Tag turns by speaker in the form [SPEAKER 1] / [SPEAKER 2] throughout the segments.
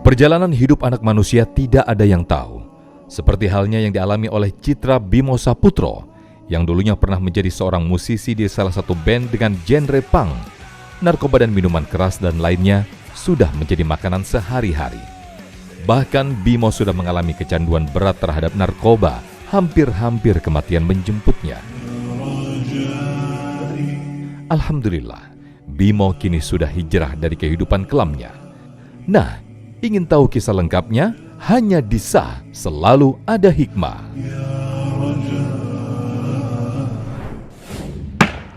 [SPEAKER 1] Perjalanan hidup anak manusia tidak ada yang tahu. Seperti halnya yang dialami oleh Citra Bimo Saputro, yang dulunya pernah menjadi seorang musisi di salah satu band dengan genre punk. Narkoba dan minuman keras dan lainnya sudah menjadi makanan sehari-hari. Bahkan Bimo sudah mengalami kecanduan berat terhadap narkoba, hampir-hampir kematian menjemputnya. Alhamdulillah, Bimo kini sudah hijrah dari kehidupan kelamnya. Nah, ingin tahu kisah lengkapnya? Hanya di Sah Selalu Ada Hikmah.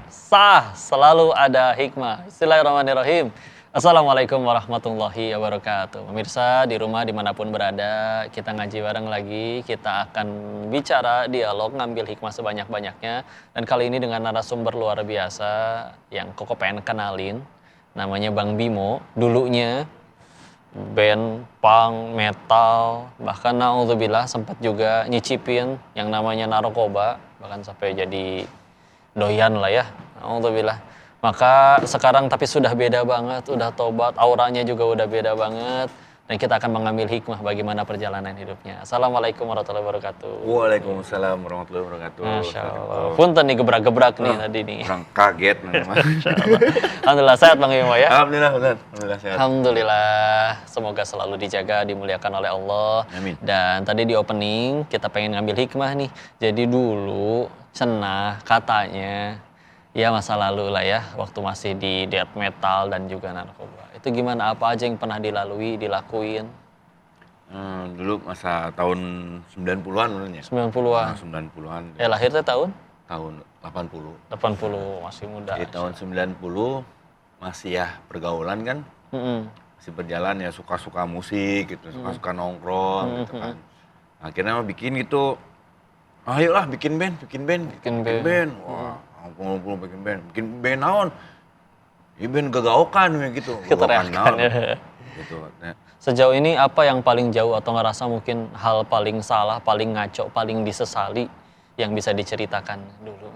[SPEAKER 2] Sah Selalu Ada Hikmah. Bismillahirrahmanirrahim. Assalamualaikum warahmatullahi wabarakatuh. Pemirsa di rumah dimanapun berada, kita ngaji bareng lagi. Kita akan bicara, dialog, ngambil hikmah sebanyak-banyaknya. Dan kali ini dengan narasumber luar biasa yang Koko pengen kenalin. Namanya Bang Bimo. Dulunya band punk, metal, bahkan naudzubillah sempat juga nyicipin yang namanya narkoba, bahkan sampai jadi doyan lah ya, naudzubillah. Maka sekarang tapi sudah beda banget, udah tobat, auranya juga udah beda banget, dan kita akan mengambil hikmah bagaimana perjalanan hidupnya. Assalamualaikum warahmatullahi wabarakatuh.
[SPEAKER 3] Waalaikumsalam warahmatullahi wabarakatuh.
[SPEAKER 2] Masya Allah. Punten nih gebrak-gebrak nih tadi nih.
[SPEAKER 3] Orang kaget.
[SPEAKER 2] Alhamdulillah sehat Bang Bimo ya.
[SPEAKER 3] Alhamdulillah benar. Alhamdulillah sehat.
[SPEAKER 2] Alhamdulillah, semoga selalu dijaga, dimuliakan oleh Allah.
[SPEAKER 3] Amin.
[SPEAKER 2] Dan tadi di opening kita pengen ngambil hikmah nih. Jadi dulu cenah katanya ya masa lalu lah ya, waktu masih di death metal dan juga narkoba. Itu gimana, apa aja yang pernah dilakuin?
[SPEAKER 3] Dulu masa tahun 90-an benernya.
[SPEAKER 2] 90-an.
[SPEAKER 3] 90-an.
[SPEAKER 2] Lahirnya tahun?
[SPEAKER 3] Tahun 80.
[SPEAKER 2] 80, masih muda.
[SPEAKER 3] Di tahun 90 masih ya pergaulan kan. Masih berjalan ya, suka-suka musik gitu, suka-suka nongkrong gitu kan. Akhirnya mau bikin gitu. Ayolah bikin band. Wah, ngumpul bikin band naon? Ini band gagaokan gitu.
[SPEAKER 2] Keteriakan ya.
[SPEAKER 3] Gitu. Nah,
[SPEAKER 2] Sejauh ini apa yang paling jauh atau ngerasa mungkin hal paling salah, paling ngaco, paling disesali yang bisa diceritakan dulu?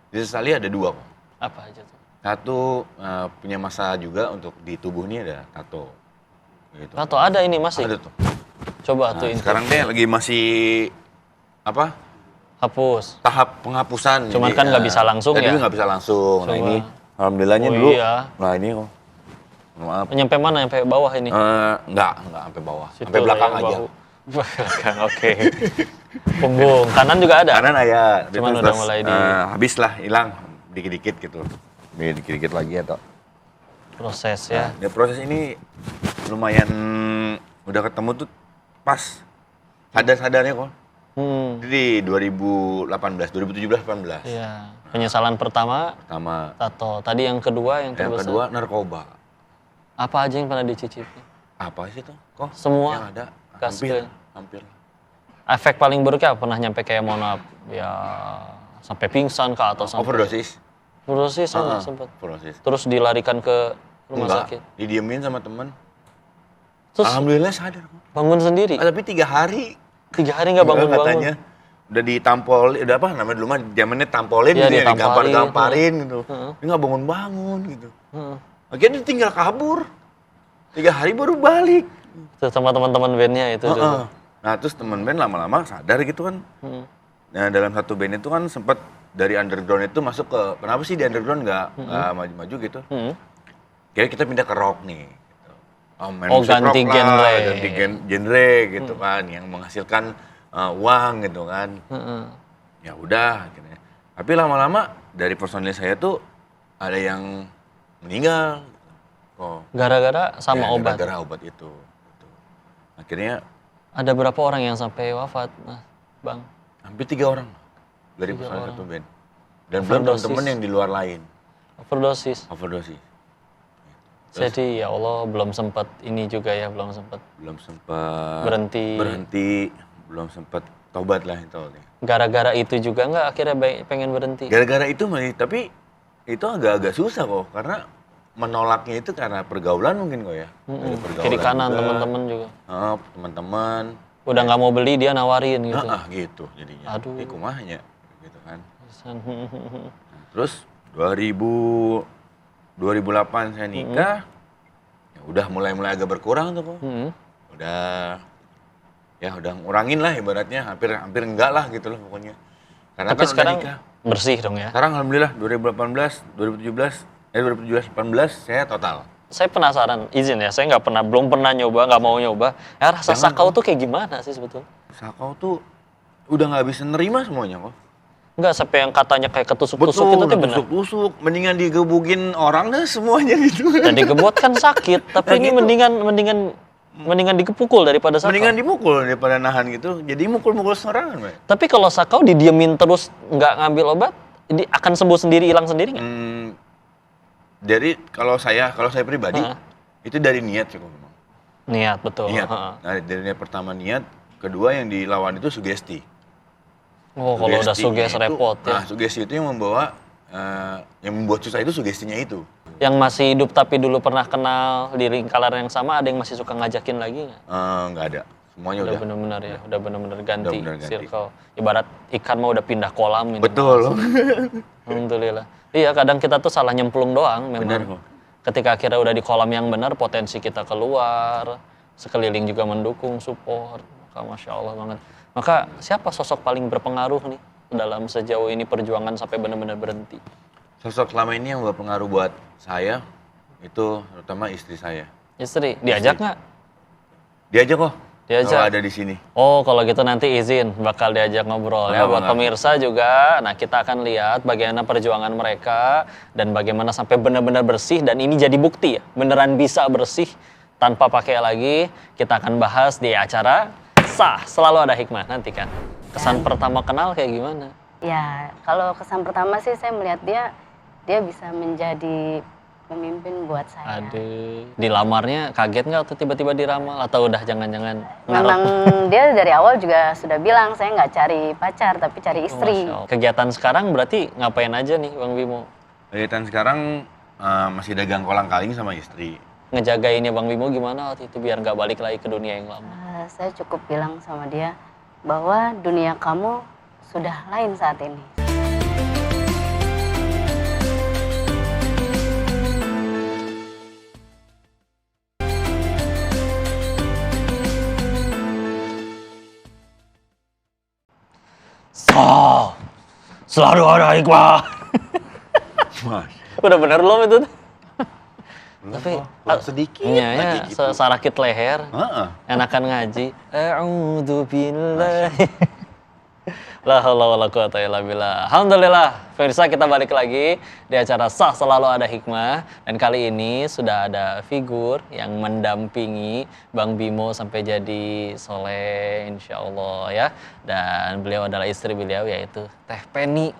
[SPEAKER 3] disesali ada dua kok.
[SPEAKER 2] Apa aja tuh?
[SPEAKER 3] Satu punya masa juga untuk di tubuh ini ada tato. Gitu.
[SPEAKER 2] Tato ada ini masih?
[SPEAKER 3] Ada tuh.
[SPEAKER 2] Coba
[SPEAKER 3] Nah,
[SPEAKER 2] tuh
[SPEAKER 3] sekarang deh lagi masih apa?
[SPEAKER 2] hapus.
[SPEAKER 3] Tahap penghapusan.
[SPEAKER 2] Cuman kan nggak bisa langsung ya?
[SPEAKER 3] Dulu nggak bisa langsung. Nah
[SPEAKER 2] Coba.
[SPEAKER 3] ini alhamdulillahnya
[SPEAKER 2] Oh,
[SPEAKER 3] dulu.
[SPEAKER 2] iya.
[SPEAKER 3] Nah ini kok. Maaf.
[SPEAKER 2] Nyampe mana? Nyampe bawah ini?
[SPEAKER 3] Enggak sampai bawah.
[SPEAKER 2] Situ
[SPEAKER 3] Sampai belakang
[SPEAKER 2] ya,
[SPEAKER 3] aja.
[SPEAKER 2] bahu. Belakang, oke. Punggung, kanan juga ada?
[SPEAKER 3] Kanan ayah.
[SPEAKER 2] Cuman udah mulai di...
[SPEAKER 3] habis lah, hilang dikit-dikit gitu. Dikit-dikit lagi atau.
[SPEAKER 2] Proses ya.
[SPEAKER 3] Nah, proses ini lumayan udah ketemu tuh pas sadar-sadarnya kok. Jadi 2017-18.
[SPEAKER 2] Iya. Penyesalan pertama tato. Tadi yang kedua yang terbesar.
[SPEAKER 3] Yang kedua narkoba.
[SPEAKER 2] Apa aja yang pernah dicicipi?
[SPEAKER 3] Apa sih tuh? Kok
[SPEAKER 2] Semua?
[SPEAKER 3] yang ada?
[SPEAKER 2] Gaskeun.
[SPEAKER 3] Hampir.
[SPEAKER 2] Efek paling buruknya pernah nyampe kayak mohon maaf ya sampai pingsan kah atau sampai
[SPEAKER 3] Overdosis.
[SPEAKER 2] Overdosis sempat.
[SPEAKER 3] Overdosis.
[SPEAKER 2] Terus dilarikan ke rumah
[SPEAKER 3] Enggak,
[SPEAKER 2] sakit.
[SPEAKER 3] didiemin sama temen.
[SPEAKER 2] Terus
[SPEAKER 3] Alhamdulillah sadar kok.
[SPEAKER 2] bangun sendiri.
[SPEAKER 3] Tapi 3 hari.
[SPEAKER 2] 3 hari nggak bangun-bangun.
[SPEAKER 3] Katanya udah ditampol, udah apa namanya dulu mah zamannya tampolin
[SPEAKER 2] Iya,
[SPEAKER 3] gitu ya,
[SPEAKER 2] ditampalin.
[SPEAKER 3] digampar-gamparin gitu. Dia nggak bangun-bangun gitu. Akhirnya dia tinggal kabur. 3 hari baru balik.
[SPEAKER 2] Terus sama teman-teman bandnya itu juga.
[SPEAKER 3] Nah terus temen band lama-lama sadar gitu kan. Nah dalam satu band itu kan sempat dari underground itu masuk ke, kenapa sih di underground nggak maju-maju gitu. Kayaknya kita pindah ke rock nih. Gitu. Main musik
[SPEAKER 2] ganti
[SPEAKER 3] rock
[SPEAKER 2] genre.
[SPEAKER 3] lah, ganti genre gitu kan, yang menghasilkan uang gitu kan. Ya udah akhirnya. Tapi lama-lama dari personil saya tuh ada yang meninggal. Oh.
[SPEAKER 2] Gara-gara sama
[SPEAKER 3] Ya,
[SPEAKER 2] obat.
[SPEAKER 3] Gara-gara obat itu. Gitu. Akhirnya
[SPEAKER 2] Ada berapa orang yang sampai wafat, Mas Bang?
[SPEAKER 3] hampir 3 orang dari
[SPEAKER 2] 3
[SPEAKER 3] personil
[SPEAKER 2] orang.
[SPEAKER 3] satu band. Dan belum
[SPEAKER 2] Overdosis.
[SPEAKER 3] teman-teman yang di luar lain.
[SPEAKER 2] Overdosis.
[SPEAKER 3] Overdosis.
[SPEAKER 2] Jadi ya Allah belum sempat ini juga ya, belum sempat
[SPEAKER 3] Belum sempat
[SPEAKER 2] berhenti.
[SPEAKER 3] belum sempat tobat lah itu.
[SPEAKER 2] Gara-gara itu juga nggak akhirnya pengen berhenti?
[SPEAKER 3] Gara-gara itu tapi itu agak-agak susah kok karena menolaknya itu karena pergaulan mungkin kok ya. Dari pergaulan
[SPEAKER 2] Kiri kanan
[SPEAKER 3] juga.
[SPEAKER 2] teman-teman juga.
[SPEAKER 3] Teman-teman.
[SPEAKER 2] Udah nggak mau beli dia nawarin gitu.
[SPEAKER 3] Gitu jadinya.
[SPEAKER 2] Aduh.
[SPEAKER 3] Kumahnya gitu kan.
[SPEAKER 2] Hmm.
[SPEAKER 3] Terus 2008 saya nikah. Ya udah mulai agak berkurang tuh kok. Udah ngurangin lah ibaratnya, hampir enggak lah gitu loh pokoknya. Karena
[SPEAKER 2] Tapi
[SPEAKER 3] kan
[SPEAKER 2] sekarang
[SPEAKER 3] udah nikah.
[SPEAKER 2] bersih dong ya.
[SPEAKER 3] Sekarang alhamdulillah 2018, 18 saya total.
[SPEAKER 2] Saya penasaran, izin ya, saya belum pernah nyoba, nggak mau nyoba. Rasa
[SPEAKER 3] Jangan,
[SPEAKER 2] sakau
[SPEAKER 3] Om.
[SPEAKER 2] tuh kayak gimana sih sebetulnya?
[SPEAKER 3] Sakau tuh udah nggak bisa nerima semuanya kok.
[SPEAKER 2] Nggak sampai yang katanya kayak ketusuk-tusuk itu tuh benar.
[SPEAKER 3] tusuk-tusuk, mendingan digebukin orang dah semuanya gitu.
[SPEAKER 2] Jadi gebot kan sakit, tapi
[SPEAKER 3] Nah,
[SPEAKER 2] ini
[SPEAKER 3] gitu.
[SPEAKER 2] mendingan dipukul daripada sakau.
[SPEAKER 3] Mendingan dipukul daripada nahan gitu. Jadi mukul-mukul serangan, Mbak.
[SPEAKER 2] Tapi kalau sakau didiemin terus nggak ngambil obat, akan sembuh sendiri, hilang sendiri nggak?
[SPEAKER 3] Jadi kalau saya pribadi itu dari niat sih kok memang.
[SPEAKER 2] Niat, betul.
[SPEAKER 3] Niat.
[SPEAKER 2] Heeh.
[SPEAKER 3] Nah, dari niat pertama niat, kedua yang dilawan itu sugesti.
[SPEAKER 2] Oh, kalau udah
[SPEAKER 3] Sugestinya
[SPEAKER 2] suges
[SPEAKER 3] itu-
[SPEAKER 2] repot ya.
[SPEAKER 3] Nah, sugesti itu yang membawa yang membuat susah itu sugestinya itu.
[SPEAKER 2] Yang masih hidup tapi dulu pernah kenal di lingkaran yang sama, ada yang masih suka ngajakin lagi nggak?
[SPEAKER 3] Nggak ada. Semuanya
[SPEAKER 2] Udah
[SPEAKER 3] udah.
[SPEAKER 2] bener-bener ya, udah bener-bener ganti
[SPEAKER 3] bener ganti.
[SPEAKER 2] circle. Ibarat ikan mah udah pindah kolam ini.
[SPEAKER 3] Betul.
[SPEAKER 2] Alhamdulillah. Iya, kadang kita tuh salah nyemplung doang memang.
[SPEAKER 3] Benar kok.
[SPEAKER 2] Ketika akhirnya udah di kolam yang benar, potensi kita keluar, sekeliling juga mendukung, support. Maka Masya Allah banget. Maka siapa sosok paling berpengaruh nih dalam sejauh ini perjuangan sampai benar-benar berhenti?
[SPEAKER 3] Sosok selama ini yang berpengaruh buat saya itu terutama istri saya.
[SPEAKER 2] Istri, diajak nggak?
[SPEAKER 3] Diajak kok.
[SPEAKER 2] Diajak.
[SPEAKER 3] Kalau ada di sini.
[SPEAKER 2] Oh, kalau gitu nanti izin bakal diajak ngobrol ya buat
[SPEAKER 3] Enggak.
[SPEAKER 2] pemirsa juga. Nah, kita akan lihat bagaimana perjuangan mereka dan bagaimana sampai benar-benar bersih dan ini jadi bukti ya, beneran bisa bersih tanpa pakai lagi. Kita akan bahas di acara Sah Selalu Ada Hikmah nanti kan. Kesan pertama kenal kayak gimana?
[SPEAKER 4] Ya, kalau kesan pertama sih saya melihat dia bisa menjadi pemimpin buat saya.
[SPEAKER 2] Aduh, dilamarnya kaget nggak atau tiba-tiba diramal atau udah jangan-jangan
[SPEAKER 4] Memang dia dari awal juga sudah bilang saya nggak cari pacar tapi cari istri.
[SPEAKER 2] Masya Allah. Kegiatan sekarang berarti ngapain aja nih Bang Bimo?
[SPEAKER 3] Kegiatan sekarang masih dagang kolang-kaling sama istri.
[SPEAKER 2] Ngejagainnya Bang Bimo gimana waktu itu biar nggak balik lagi ke dunia yang lama?
[SPEAKER 4] Saya cukup bilang sama dia bahwa dunia kamu sudah lain saat ini.
[SPEAKER 2] Sah, selalu ada hikmah.
[SPEAKER 3] Mas,
[SPEAKER 2] Udah bener belum itu? Tapi
[SPEAKER 3] kurang sedikit
[SPEAKER 2] Iya ya,
[SPEAKER 3] lagi gitu.
[SPEAKER 2] sarakit leher.
[SPEAKER 3] Heeh.
[SPEAKER 2] Enakan ngaji. A'udzu billahi. La haula wala quwata illa billah. Alhamdulillah, pemirsa kita balik lagi di acara Sah Selalu Ada Hikmah dan kali ini sudah ada figur yang mendampingi Bang Bimo sampai jadi soleh insyaallah ya. Dan beliau adalah istri beliau yaitu Teh Penny.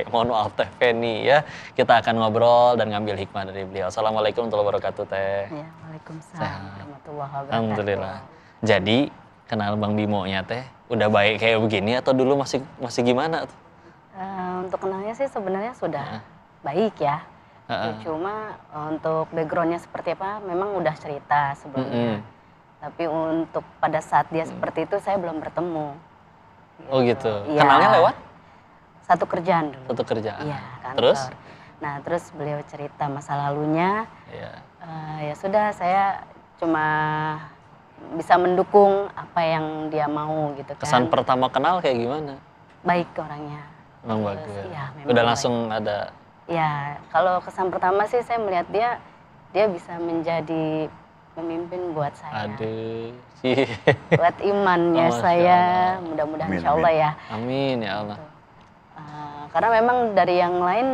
[SPEAKER 2] Mohon maaf Teh Penny ya. Kita akan ngobrol dan ngambil hikmah dari beliau. Assalamualaikum warahmatullahi wabarakatuh Teh.
[SPEAKER 4] Ya, Waalaikumsalam warahmatullahi wabarakatuh.
[SPEAKER 2] Alhamdulillah. Jadi kenal Bang Bimo nya Teh udah baik kayak begini atau dulu masih gimana tuh?
[SPEAKER 4] Untuk kenalnya sih sebenarnya sudah baik ya. Cuma untuk backgroundnya seperti apa memang udah cerita sebelumnya. Tapi untuk pada saat dia seperti itu saya belum bertemu.
[SPEAKER 2] Oh gitu.
[SPEAKER 4] Iya.
[SPEAKER 2] Kenalnya lewat
[SPEAKER 4] Satu kerjaan dulu.
[SPEAKER 2] satu kerjaan.
[SPEAKER 4] Iya, kantor.
[SPEAKER 2] Terus?
[SPEAKER 4] Nah, terus beliau cerita masa lalunya.
[SPEAKER 2] Iya.
[SPEAKER 4] Ya sudah, saya cuma bisa mendukung apa yang dia mau gitu kan.
[SPEAKER 2] Kesan pertama kenal kayak gimana?
[SPEAKER 4] Baik orangnya.
[SPEAKER 2] Memang
[SPEAKER 4] Terus,
[SPEAKER 2] bagus.
[SPEAKER 4] iya, memang
[SPEAKER 2] Udah
[SPEAKER 4] baik.
[SPEAKER 2] langsung ada.
[SPEAKER 4] Ya, kalau kesan pertama sih saya melihat dia bisa menjadi pemimpin buat saya.
[SPEAKER 2] Aduh.
[SPEAKER 4] Buat imannya
[SPEAKER 2] Masya
[SPEAKER 4] saya,
[SPEAKER 2] Allah.
[SPEAKER 4] mudah-mudahan
[SPEAKER 3] Amin,
[SPEAKER 4] insya Allah ya.
[SPEAKER 2] Amin ya Allah.
[SPEAKER 4] Karena memang dari yang lain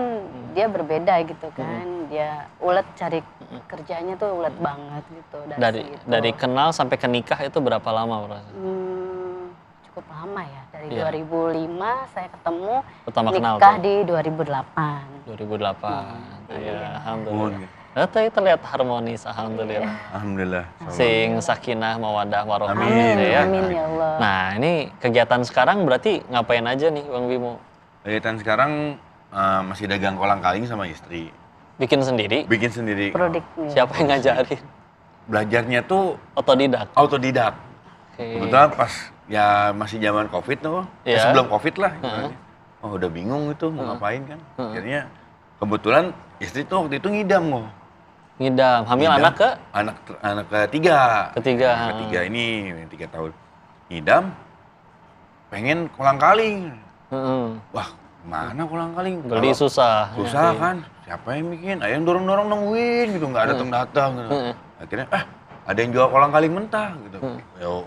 [SPEAKER 4] dia berbeda gitu kan. Dia ulet cari kerjanya tuh ulet banget gitu.
[SPEAKER 2] Dari
[SPEAKER 4] situ.
[SPEAKER 2] dari kenal sampai ke nikah itu berapa lama proses?
[SPEAKER 4] Cukup lama ya. Dari
[SPEAKER 2] Iya.
[SPEAKER 4] 2005 saya ketemu,
[SPEAKER 2] Pertama kenal
[SPEAKER 4] nikah
[SPEAKER 2] tuh?
[SPEAKER 4] di 2008.
[SPEAKER 2] 2008. Iya,
[SPEAKER 4] Iya.
[SPEAKER 2] alhamdulillah. Tapi terlihat harmonis, alhamdulillah.
[SPEAKER 3] Alhamdulillah.
[SPEAKER 2] Sing sakinah mawadah warohmah
[SPEAKER 3] Amin.
[SPEAKER 2] gitu ya.
[SPEAKER 4] Amin ya Allah.
[SPEAKER 2] Nah, ini kegiatan sekarang berarti ngapain aja nih Bang Bimo?
[SPEAKER 3] Kegiatan sekarang masih dagang kolang-kaling sama istri.
[SPEAKER 2] Bikin sendiri?
[SPEAKER 3] Bikin sendiri.
[SPEAKER 4] Produknya.
[SPEAKER 2] Siapa yang ngajarin?
[SPEAKER 3] Belajarnya tuh
[SPEAKER 2] Otodidak.
[SPEAKER 3] autodidak.
[SPEAKER 2] Oke.
[SPEAKER 3] Kebetulan pas ya masih zaman Covid tuh.
[SPEAKER 2] Iya.
[SPEAKER 3] Sebelum Covid lah. ibaratnya. Oh, udah bingung itu mau ngapain kan. Akhirnya kebetulan istri tuh waktu itu ngidam kok.
[SPEAKER 2] Ngidam. Hamil
[SPEAKER 3] Ngidam.
[SPEAKER 2] anak ke?
[SPEAKER 3] Anak ketiga.
[SPEAKER 2] Ketiga.
[SPEAKER 3] Anak ketiga ini 3 tahun. Ngidam, pengen kolang-kaling. Wah, mana kolang-kaling?
[SPEAKER 2] Beli susah.
[SPEAKER 3] Susah kan? Siapa yang bikin? Ada yang dorong-dorong nungguin gitu, nggak datang-datang gitu. Akhirnya, ada yang jual kolang-kaling mentah gitu. Yo,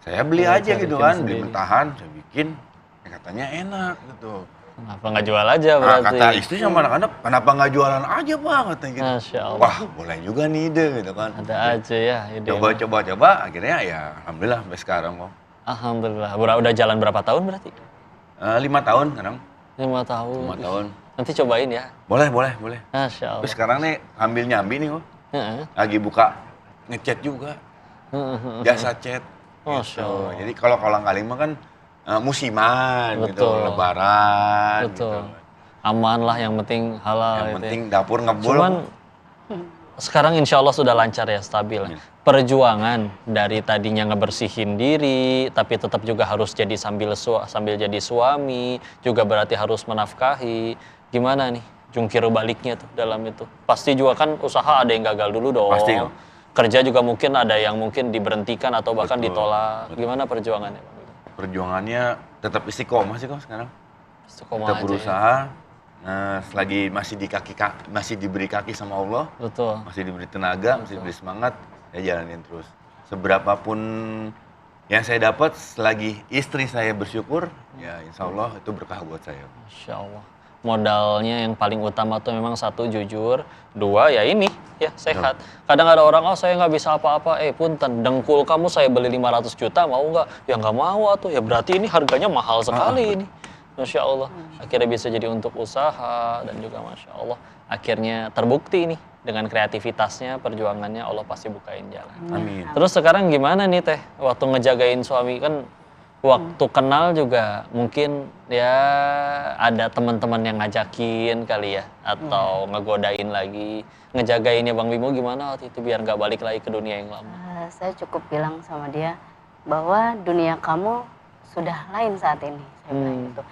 [SPEAKER 3] saya beli aja gitu kan, beli mentahan, saya bikin. Katanya enak gitu.
[SPEAKER 2] Kenapa nggak jual aja berarti?
[SPEAKER 3] Kata istri sama anak-anak, kenapa nggak jualan aja Pak? Katanya gitu.
[SPEAKER 2] Masya Allah.
[SPEAKER 3] Wah, boleh juga nih ide gitu kan.
[SPEAKER 2] Ada aja ya ide.
[SPEAKER 3] Coba, akhirnya ya alhamdulillah sampai sekarang kok.
[SPEAKER 2] Alhamdulillah. Udah jalan berapa tahun berarti?
[SPEAKER 3] 5 tahun sekarang.
[SPEAKER 2] 5 tahun.
[SPEAKER 3] 5 tahun.
[SPEAKER 2] Nanti cobain ya.
[SPEAKER 3] Boleh.
[SPEAKER 2] Masya Allah.
[SPEAKER 3] Terus sekarang nih ambil nyambi nih kok.
[SPEAKER 2] Heeh.
[SPEAKER 3] Lagi buka ngechat juga. Jasa chat.
[SPEAKER 2] Masya Allah.
[SPEAKER 3] Jadi kalau kolang-kaling mah kan musiman gitu,
[SPEAKER 2] Betul.
[SPEAKER 3] lebaran
[SPEAKER 2] Betul.
[SPEAKER 3] gitu.
[SPEAKER 2] Aman lah, yang penting halal.
[SPEAKER 3] Yang
[SPEAKER 2] gitu
[SPEAKER 3] penting
[SPEAKER 2] ya.
[SPEAKER 3] dapur ngebul.
[SPEAKER 2] Cuman sekarang insya Allah sudah lancar ya, stabil. Perjuangan dari tadinya ngebersihin diri, tapi tetap juga harus jadi sambil jadi suami, juga berarti harus menafkahi. Gimana nih jungkir baliknya tuh dalam itu? Pasti juga kan usaha ada yang gagal dulu dong.
[SPEAKER 3] Pasti.
[SPEAKER 2] Kerja juga mungkin ada yang mungkin diberhentikan atau bahkan
[SPEAKER 3] Betul.
[SPEAKER 2] ditolak. Gimana perjuangannya, Bang?
[SPEAKER 3] Perjuangannya tetap istiqomah sih kok sekarang.
[SPEAKER 2] Istiqomah
[SPEAKER 3] Kita
[SPEAKER 2] aja
[SPEAKER 3] berusaha. Nah, selagi masih diberi kaki sama Allah,
[SPEAKER 2] ya. Betul.
[SPEAKER 3] masih diberi tenaga, masih diberi semangat, ya jalanin terus. Seberapapun yang saya dapat, selagi istri saya bersyukur, ya insya Allah itu berkah buat saya.
[SPEAKER 2] Masya Allah. Modalnya yang paling utama tuh memang 1 jujur, 2 ya ini ya sehat. Kadang ada orang, saya nggak bisa apa-apa, punten, dengkul kamu saya beli 500 juta mau nggak? Ya nggak mau tuh, ya berarti ini harganya mahal sekali ini. Masya Allah, akhirnya bisa jadi untuk usaha dan juga Masya Allah, akhirnya terbukti nih dengan kreativitasnya, perjuangannya Allah pasti bukain jalan.
[SPEAKER 3] Amin.
[SPEAKER 2] Terus sekarang gimana nih Teh, waktu ngejagain suami kan, waktu kenal juga mungkin ya ada teman-teman yang ngajakin kali ya, atau ngegodain lagi, ngejagainnya Bang Bimo gimana waktu itu biar nggak balik lagi ke dunia yang lama?
[SPEAKER 4] Saya cukup bilang sama dia bahwa dunia kamu sudah lain saat ini. Saya bilang gitu.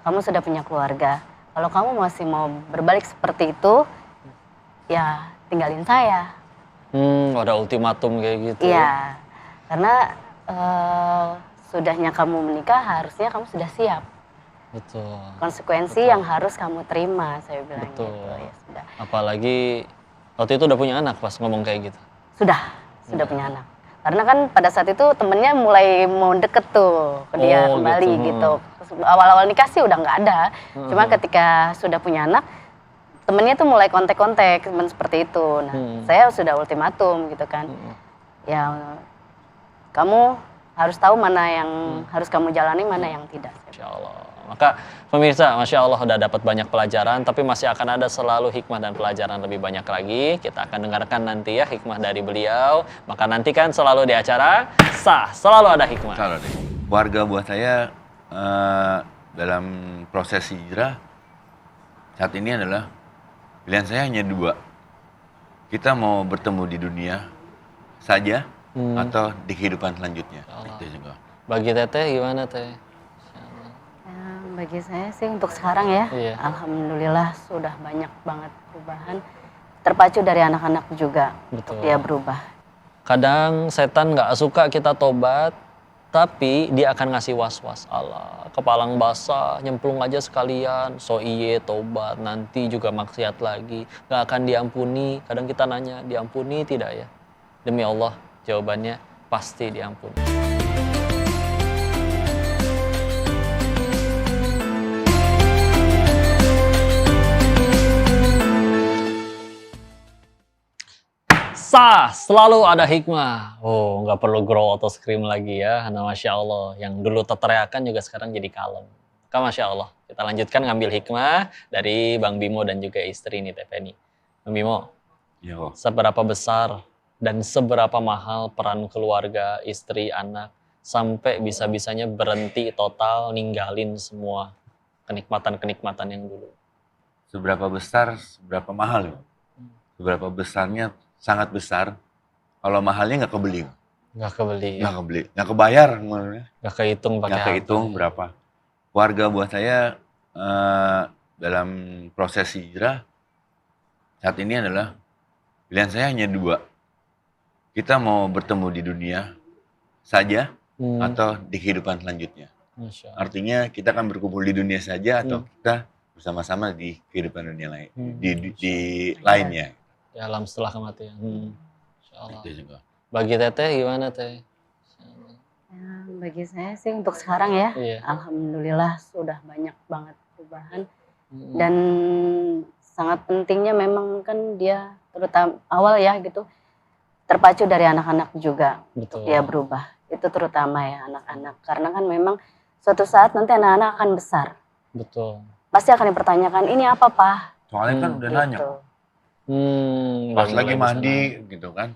[SPEAKER 4] Kamu sudah punya keluarga. Kalau kamu masih mau berbalik seperti itu, ya tinggalin saya.
[SPEAKER 2] Ada ultimatum kayak gitu.
[SPEAKER 4] Iya, karena sudahnya kamu menikah harusnya kamu sudah siap.
[SPEAKER 2] Betul.
[SPEAKER 4] Konsekuensi yang harus kamu terima, saya bilang
[SPEAKER 2] Betul.
[SPEAKER 4] gitu. Ya sudah.
[SPEAKER 2] Apalagi waktu itu udah punya anak pas ngomong kayak gitu.
[SPEAKER 4] Sudah punya anak. Karena kan pada saat itu temennya mulai mau deket tuh ke dia kembali gitu. Awal-awal nikah sih udah nggak ada. Cuma ketika sudah punya anak, temennya tuh mulai kontak-kontak temen seperti itu. Nah, saya sudah ultimatum gitu kan. Ya, kamu harus tahu mana yang harus kamu jalani, mana yang tidak.
[SPEAKER 2] Masya Allah. Maka pemirsa, Masya Allah udah dapat banyak pelajaran, tapi masih akan ada selalu hikmah dan pelajaran lebih banyak lagi. Kita akan dengarkan nanti ya hikmah dari beliau. Maka nantikan selalu di acara Sah, selalu ada hikmah.
[SPEAKER 3] Salah deh. Keluarga buat saya dalam proses hijrah saat ini adalah pilihan saya hanya 2. Kita mau bertemu di dunia saja atau di kehidupan selanjutnya. Itu juga.
[SPEAKER 2] Bagi Teteh gimana Teh?
[SPEAKER 4] Bagi saya sih untuk sekarang ya,
[SPEAKER 2] Iya.
[SPEAKER 4] alhamdulillah sudah banyak banget perubahan. Terpacu dari anak-anak juga untuk dia berubah.
[SPEAKER 2] Kadang setan nggak suka kita tobat, tapi dia akan ngasih was-was. Allah, kepalang basah, nyemplung aja sekalian. So iye tobat, nanti juga maksiat lagi. Nggak akan diampuni. Kadang kita nanya, diampuni tidak ya? Demi Allah, jawabannya pasti diampuni. Sah, selalu ada hikmah. Oh, nggak perlu grow atau scream lagi ya. Nah, Masya Allah. Yang dulu terteriakan juga sekarang jadi kalem. Maka Masya Allah. Kita lanjutkan ngambil hikmah dari Bang Bimo dan juga istri nih, Teh Penny. Bang Bimo,
[SPEAKER 3] Ya, kok.
[SPEAKER 2] seberapa besar dan seberapa mahal peran keluarga, istri, anak, sampai bisa-bisanya berhenti total, ninggalin semua kenikmatan-kenikmatan yang dulu?
[SPEAKER 3] Seberapa besar, seberapa mahal. Seberapa besarnya sangat besar. Kalau mahalnya nggak kebeli.
[SPEAKER 2] Nggak kebeli,
[SPEAKER 3] Nggak kebeli. Nggak kebayar.
[SPEAKER 2] nggak kehitung pakai
[SPEAKER 3] Nggak kehitung
[SPEAKER 2] apa.
[SPEAKER 3] berapa. Keluarga buat saya dalam proses hijrah saat ini adalah Pilihan saya hanya dua. Kita mau bertemu di dunia saja atau di kehidupan selanjutnya.
[SPEAKER 2] Masya Allah.
[SPEAKER 3] Artinya kita akan berkumpul di dunia saja atau kita bersama-sama di kehidupan dunia lain, di lainnya.
[SPEAKER 2] Di alam setelah kematian. Masya Allah.
[SPEAKER 3] Itu juga.
[SPEAKER 2] Bagi Teteh gimana Teh?
[SPEAKER 4] Ya, bagi saya sih untuk sekarang ya,
[SPEAKER 2] Iya.
[SPEAKER 4] alhamdulillah sudah banyak banget perubahan. Dan sangat pentingnya memang kan dia terutama awal ya gitu terpacu dari anak-anak juga untuk dia berubah. Itu terutama ya anak-anak, karena kan memang suatu saat nanti anak-anak akan besar.
[SPEAKER 2] Betul.
[SPEAKER 4] Pasti akan dipertanyakan, ini apa Pak?
[SPEAKER 3] Soalnya kan udah nanya,
[SPEAKER 4] Gitu.
[SPEAKER 3] pas lagi mandi gitu kan.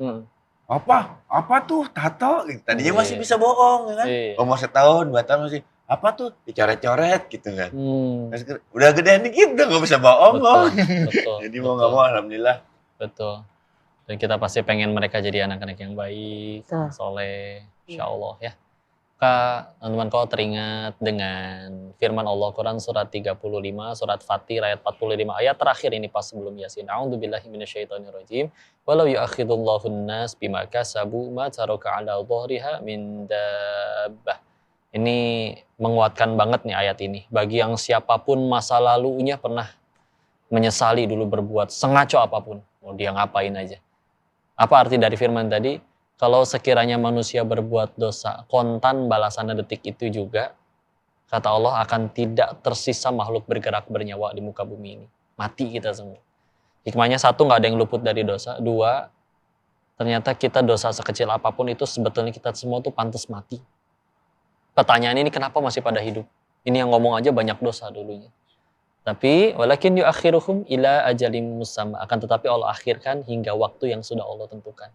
[SPEAKER 3] Apa tuh tato? Tadinya masih bisa bohong kan. Umur setahun, 2 tahun masih apa tuh dicoret-coret gitu kan. Udah gedean dikit udah gak bisa bohong.
[SPEAKER 2] Betul.
[SPEAKER 3] Jadi mau gak mau alhamdulillah.
[SPEAKER 2] Betul. Dan kita pasti pengen mereka jadi anak-anak yang baik,
[SPEAKER 4] Betul.
[SPEAKER 2] soleh, insya Allah ya. Kak, teman-teman kau teringat dengan firman Allah Quran surat 35, surat Fatir ayat 45, ayat terakhir ini pas sebelum Yasin. A'udzubillahi minasyaitonirrajim. Walau yu'akhidullahu an-nas bima kasabu ma taraka 'ala dhahriha min dabbah. Ini menguatkan banget nih ayat ini. Bagi yang siapapun masa lalunya pernah menyesali dulu berbuat sengaco apapun, mau dia ngapain aja. Apa arti dari firman tadi? Kalau sekiranya manusia berbuat dosa, kontan balasannya detik itu juga, kata Allah akan tidak tersisa makhluk bergerak bernyawa di muka bumi ini. Mati kita semua. Hikmahnya satu, nggak ada yang luput dari dosa. Dua, ternyata kita dosa sekecil apapun itu sebetulnya kita semua tuh pantas mati. Pertanyaan ini kenapa masih pada hidup? Ini yang ngomong aja banyak dosa dulunya. Tapi walakin yuakhiruhum ila ajalim musamma, akan tetapi Allah akhirkan hingga waktu yang sudah Allah tentukan.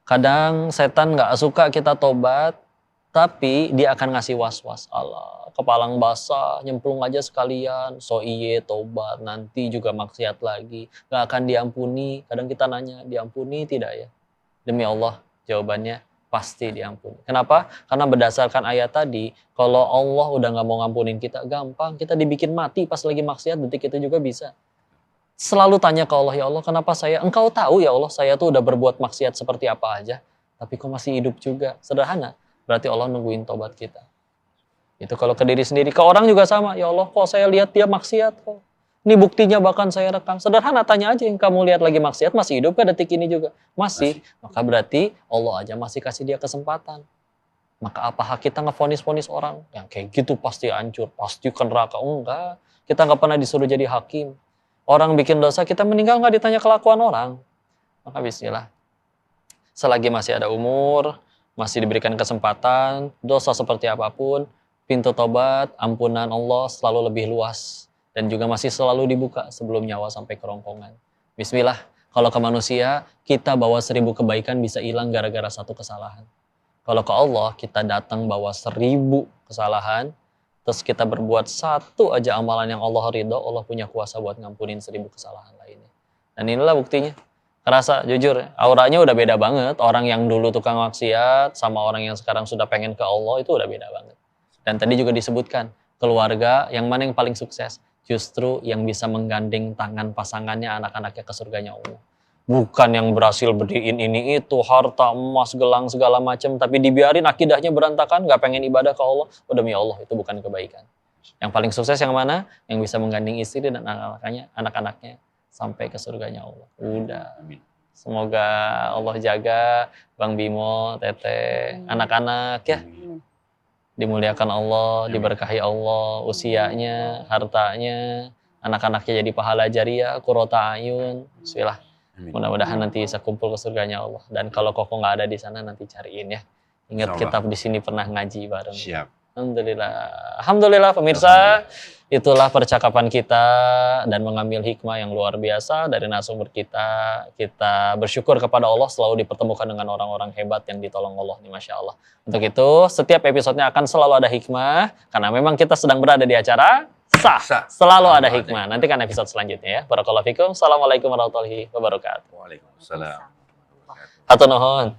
[SPEAKER 2] Kadang setan nggak suka kita tobat, tapi dia akan ngasih was-was. Allah, kepalang basah, nyemplung aja sekalian, so iye tobat, nanti juga maksiat lagi, nggak akan diampuni. Kadang kita nanya, diampuni tidak ya? Demi Allah, jawabannya pasti diampuni. Kenapa? Karena berdasarkan ayat tadi, kalau Allah udah nggak mau ngampunin kita, gampang. Kita dibikin mati pas lagi maksiat, detik itu juga bisa. Selalu tanya ke Allah, ya Allah kenapa saya, engkau tahu ya Allah saya tuh udah berbuat maksiat seperti apa aja, tapi kok masih hidup juga. Sederhana, berarti Allah nungguin tobat kita. Itu kalau ke diri sendiri, ke orang juga sama, ya Allah kok saya lihat dia maksiat kok. Ini buktinya bahkan saya rekam. Sederhana, tanya aja yang kamu lihat lagi maksiat, masih hidup kan detik ini juga? Masih. Maka berarti Allah aja masih kasih dia kesempatan. Maka apa hak kita ngevonis-vonis orang? Yang kayak gitu pasti hancur, pasti ke neraka. Enggak, kita nggak pernah disuruh jadi hakim. Orang bikin dosa, kita meninggal nggak ditanya kelakuan orang. Maka bismillah. Selagi masih ada umur, masih diberikan kesempatan, dosa seperti apapun, pintu tobat, ampunan Allah selalu lebih luas. Dan juga masih selalu dibuka sebelum nyawa sampai kerongkongan. Bismillah. Kalau ke manusia, kita bawa 1000 kebaikan bisa hilang gara-gara satu kesalahan. Kalau ke Allah, kita datang bawa 1000 kesalahan, terus kita berbuat satu aja amalan yang Allah ridho, Allah punya kuasa buat ngampunin 1000 kesalahan lainnya. Dan inilah buktinya. Kerasa, jujur, auranya udah beda banget. Orang yang dulu tukang maksiat sama orang yang sekarang sudah pengen ke Allah itu udah beda banget. Dan tadi juga disebutkan, keluarga yang mana yang paling sukses? Justru yang bisa menggandeng tangan pasangannya, anak-anaknya ke surganya Allah. Bukan yang berhasil berdiriin ini itu, harta, emas, gelang, segala macam, tapi dibiarin akidahnya berantakan, gak pengen ibadah ke Allah. Oh, demi Allah, itu bukan kebaikan. Yang paling sukses yang mana? Yang bisa menggandeng istri dan anak-anaknya sampai ke surganya Allah. Udah. Semoga Allah jaga Bang Bimo, Teteh, anak-anak ya. Dimuliakan Allah, diberkahi Allah, usianya, hartanya, anak-anaknya jadi pahala jariah, qurrata ayun. Bismillah. Mudah-mudahan nanti bisa kumpul ke surganya Allah. Dan kalau Koko nggak ada di sana nanti cariin ya. Ingat kita di sini pernah ngaji bareng.
[SPEAKER 3] Siap.
[SPEAKER 2] Alhamdulillah. Alhamdulillah pemirsa. Itulah percakapan kita dan mengambil hikmah yang luar biasa dari narasumber kita. Kita bersyukur kepada Allah selalu dipertemukan dengan orang-orang hebat yang ditolong Allah nih, Masya Allah. Untuk itu setiap episodenya akan selalu ada hikmah karena memang kita sedang berada di acara Sah. Selalu ada hikmah. Nantikan episode selanjutnya ya. Barakallahu fikum. Assalamualaikum warahmatullahi wabarakatuh.
[SPEAKER 3] Waalaikumsalam.
[SPEAKER 2] Hatur nuhun.